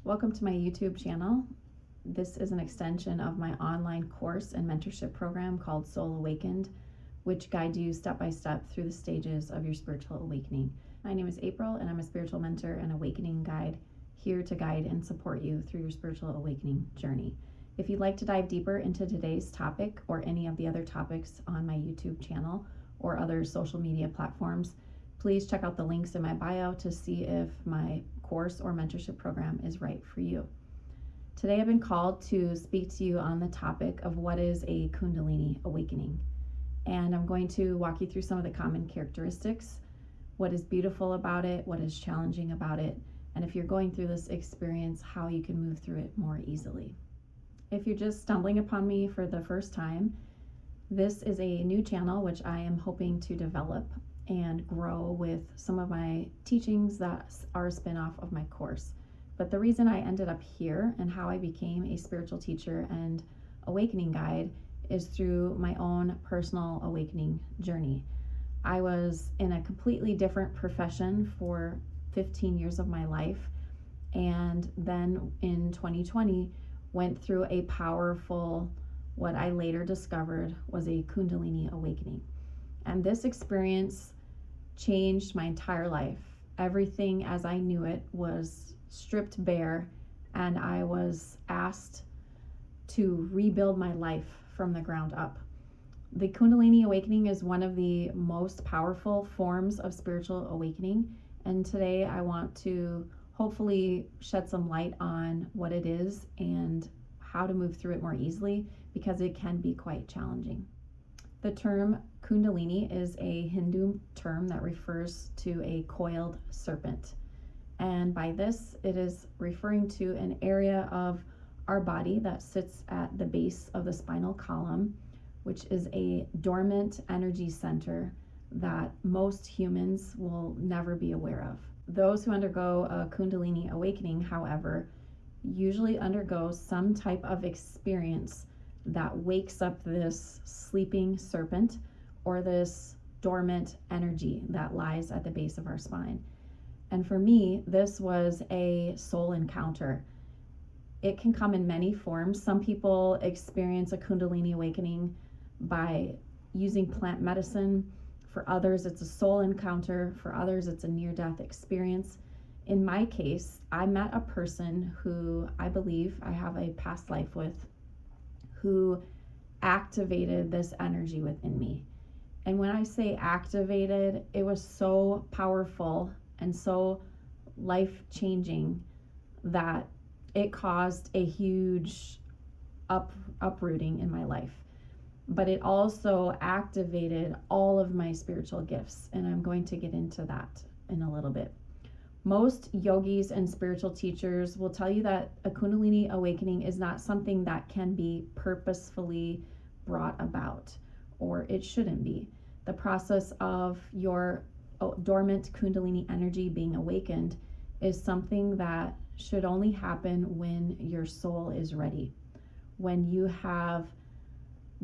Welcome to my YouTube channel. This is an extension of my online course and mentorship program called Soul Awakened, which guides you step by step through the stages of your spiritual awakening. My name is April, and I'm a spiritual mentor and awakening guide, here to guide and support you through your spiritual awakening journey. If you'd like to dive deeper into today's topic or any of the other topics on my YouTube channel or other social media platforms, please check out the links in my bio to see if my course or mentorship program is right for you. Today I've been called to speak to you on the topic of what is a Kundalini Awakening. And I'm going to walk you through some of the common characteristics, what is beautiful about it, what is challenging about it, and if you're going through this experience, how you can move through it more easily. If you're just stumbling upon me for the first time, this is a new channel which I am hoping to develop and grow with some of my teachings that are a spin-off of my course. But the reason I ended up here and how I became a spiritual teacher and awakening guide is through my own personal awakening journey. I was in a completely different profession for 15 years of my life, and then in 2020 went through a powerful, what I later discovered was a Kundalini Awakening. And this experience changed my entire life. Everything as I knew it was stripped bare, and I was asked to rebuild my life from the ground up. The Kundalini Awakening is one of the most powerful forms of spiritual awakening, and today I want to hopefully shed some light on what it is and how to move through it more easily, because it can be quite challenging. The term Kundalini is a Hindu term that refers to a coiled serpent. And by this, it is referring to an area of our body that sits at the base of the spinal column, which is a dormant energy center that most humans will never be aware of. Those who undergo a Kundalini Awakening, however, usually undergo some type of experience that wakes up this sleeping serpent or this dormant energy that lies at the base of our spine. And for me, this was a soul encounter. It can come in many forms. Some people experience a Kundalini Awakening by using plant medicine. For others, it's a soul encounter. For others, it's a near-death experience. In my case, I met a person who I believe I have a past life with, who activated this energy within me. And when I say activated, it was so powerful and so life-changing that it caused a huge uprooting in my life. But it also activated all of my spiritual gifts, and I'm going to get into that in a little bit. Most yogis and spiritual teachers will tell you that a Kundalini Awakening is not something that can be purposefully brought about, or it shouldn't be. The process of your dormant Kundalini energy being awakened is something that should only happen when your soul is ready, when you have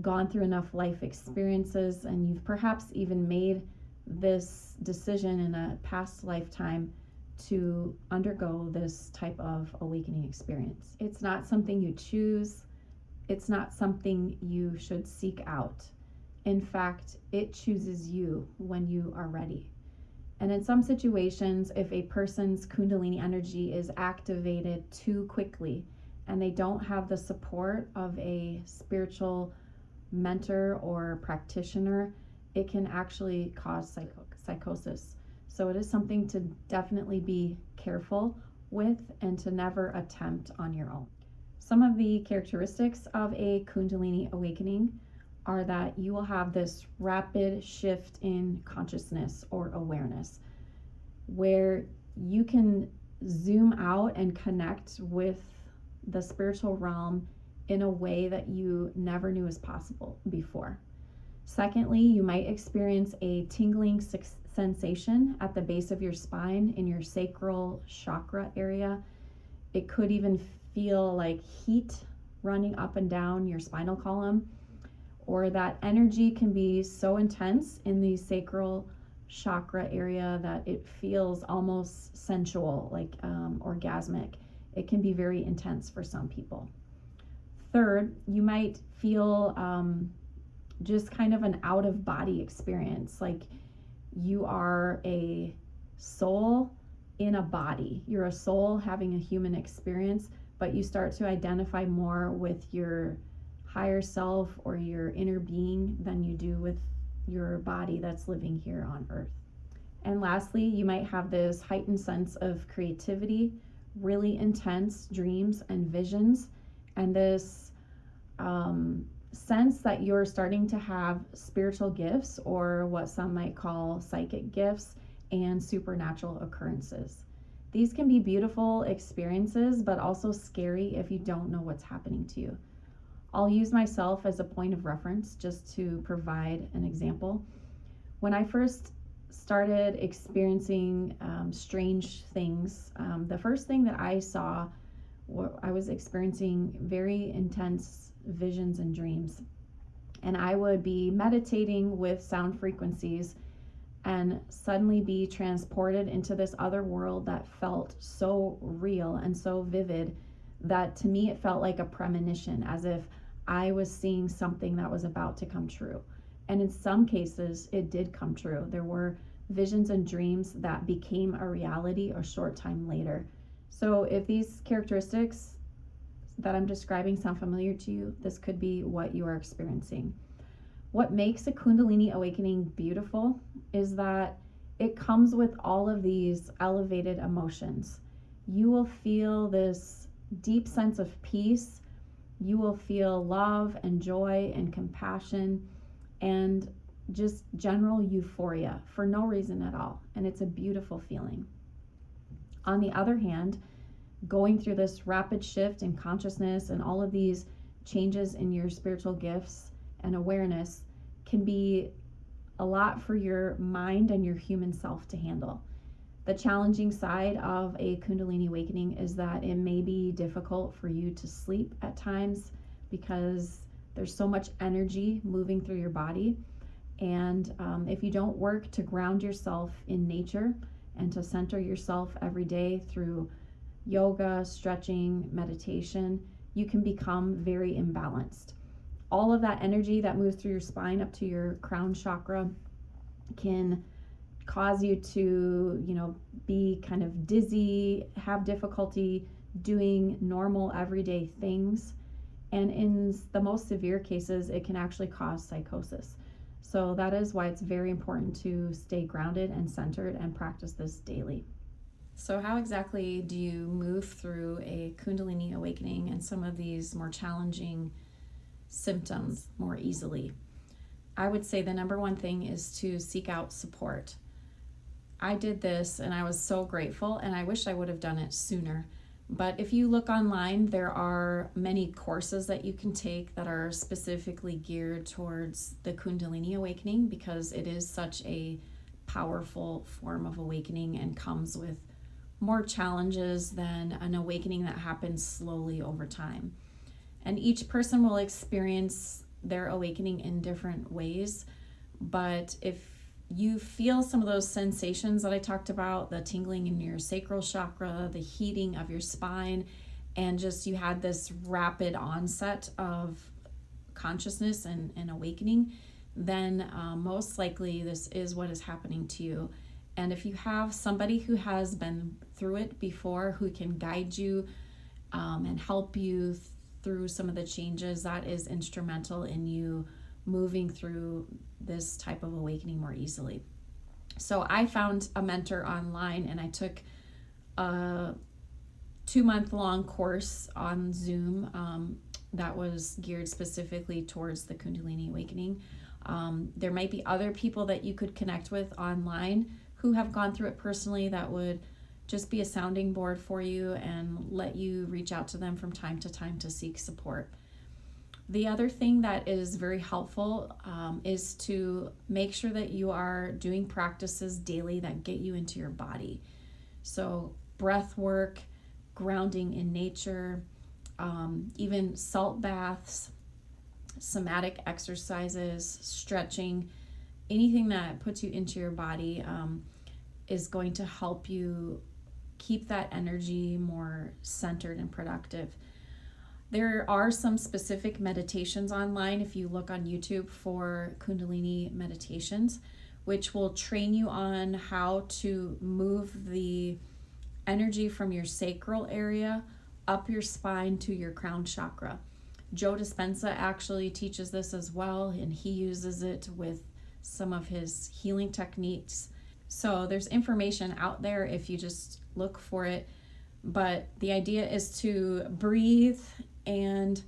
gone through enough life experiences and you've perhaps even made this decision in a past lifetime to undergo this type of awakening experience. It's not something you choose. It's not something you should seek out. In fact, it chooses you when you are ready. And in some situations, if a person's Kundalini energy is activated too quickly and they don't have the support of a spiritual mentor or practitioner, it can actually cause psychosis. So it is something to definitely be careful with and to never attempt on your own. Some of the characteristics of a Kundalini Awakening are that you will have this rapid shift in consciousness or awareness, where you can zoom out and connect with the spiritual realm in a way that you never knew was possible before. Secondly, you might experience a tingling sensation at the base of your spine in your sacral chakra area. It could even feel like heat running up and down your spinal column, or that energy can be so intense in the sacral chakra area that it feels almost sensual, like orgasmic. It can be very intense for some people. Third, you might feel just kind of an out of body experience, like you are a soul in a body. You're a soul having a human experience, but you start to identify more with your higher self or your inner being than you do with your body that's living here on earth. And lastly, you might have this heightened sense of creativity, really intense dreams and visions, and this sense that you're starting to have spiritual gifts, or what some might call psychic gifts, and supernatural occurrences. These can be beautiful experiences, but also scary if you don't know what's happening to you. I'll use myself as a point of reference just to provide an example. When I first started experiencing strange things, the first thing that I saw, I was experiencing very intense visions and dreams. And I would be meditating with sound frequencies and suddenly be transported into this other world that felt so real and so vivid that to me it felt like a premonition, as if I was seeing something that was about to come true. And in some cases, it did come true. There were visions and dreams that became a reality a short time later. So if these characteristics that I'm describing sound familiar to you, this could be what you are experiencing. What makes a Kundalini awakening beautiful is that it comes with all of these elevated emotions. You will feel this deep sense of peace. You will feel love and joy and compassion and just general euphoria for no reason at all. And it's a beautiful feeling. On the other hand, going through this rapid shift in consciousness and all of these changes in your spiritual gifts and awareness can be a lot for your mind and your human self to handle. The challenging side of a Kundalini awakening is that it may be difficult for you to sleep at times because there's so much energy moving through your body. And if you don't work to ground yourself in nature and to center yourself every day through yoga, stretching, meditation, you can become very imbalanced. All of that energy that moves through your spine up to your crown chakra can cause you to, be kind of dizzy, have difficulty doing normal everyday things. And in the most severe cases, it can actually cause psychosis. So that is why it's very important to stay grounded and centered and practice this daily. So how exactly do you move through a Kundalini awakening and some of these more challenging symptoms more easily? I would say the number one thing is to seek out support. I did this and I was so grateful, and I wish I would have done it sooner. But if you look online, there are many courses that you can take that are specifically geared towards the Kundalini awakening, because it is such a powerful form of awakening and comes with more challenges than an awakening that happens slowly over time. And each person will experience their awakening in different ways. But if you feel some of those sensations that I talked about, the tingling in your sacral chakra, the heating of your spine, and just you had this rapid onset of consciousness and awakening, then most likely this is what is happening to you. And if you have somebody who has been through it before, who can guide you and help you through some of the changes, that is instrumental in you moving through this type of awakening more easily. So I found a mentor online, and I took a 2-month-long course on Zoom that was geared specifically towards the Kundalini awakening. There might be other people that you could connect with online who have gone through it personally that would just be a sounding board for you and let you reach out to them from time to time to seek support. The other thing that is very helpful is to make sure that you are doing practices daily that get you into your body. So breath work, grounding in nature, even salt baths, somatic exercises, stretching, anything that puts you into your body is going to help you keep that energy more centered and productive. There are some specific meditations online if you look on YouTube for Kundalini meditations, which will train you on how to move the energy from your sacral area up your spine to your crown chakra. Joe Dispenza actually teaches this as well, and he uses it with some of his healing techniques. So there's information out there if you just look for it. But the idea is to breathe and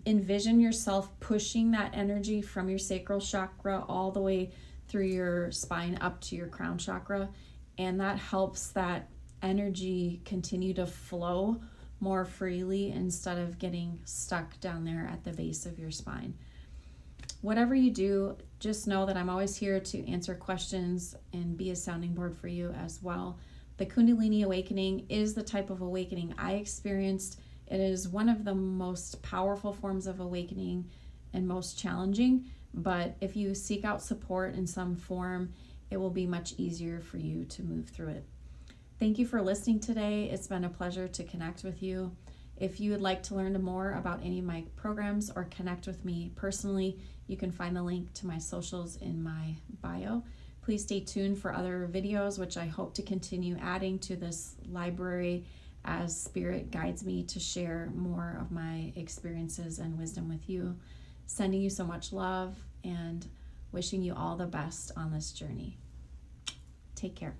envision yourself pushing that energy from your sacral chakra all the way through your spine up to your crown chakra. And that helps that energy continue to flow more freely instead of getting stuck down there at the base of your spine. Whatever you do, just know that I'm always here to answer questions and be a sounding board for you as well. The Kundalini Awakening is the type of awakening I experienced. It is one of the most powerful forms of awakening and most challenging, but if you seek out support in some form, it will be much easier for you to move through it. Thank you for listening today. It's been a pleasure to connect with you. If you would like to learn more about any of my programs or connect with me personally, you can find the link to my socials in my bio. Please stay tuned for other videos, which I hope to continue adding to this library as Spirit guides me to share more of my experiences and wisdom with you. Sending you so much love and wishing you all the best on this journey. Take care.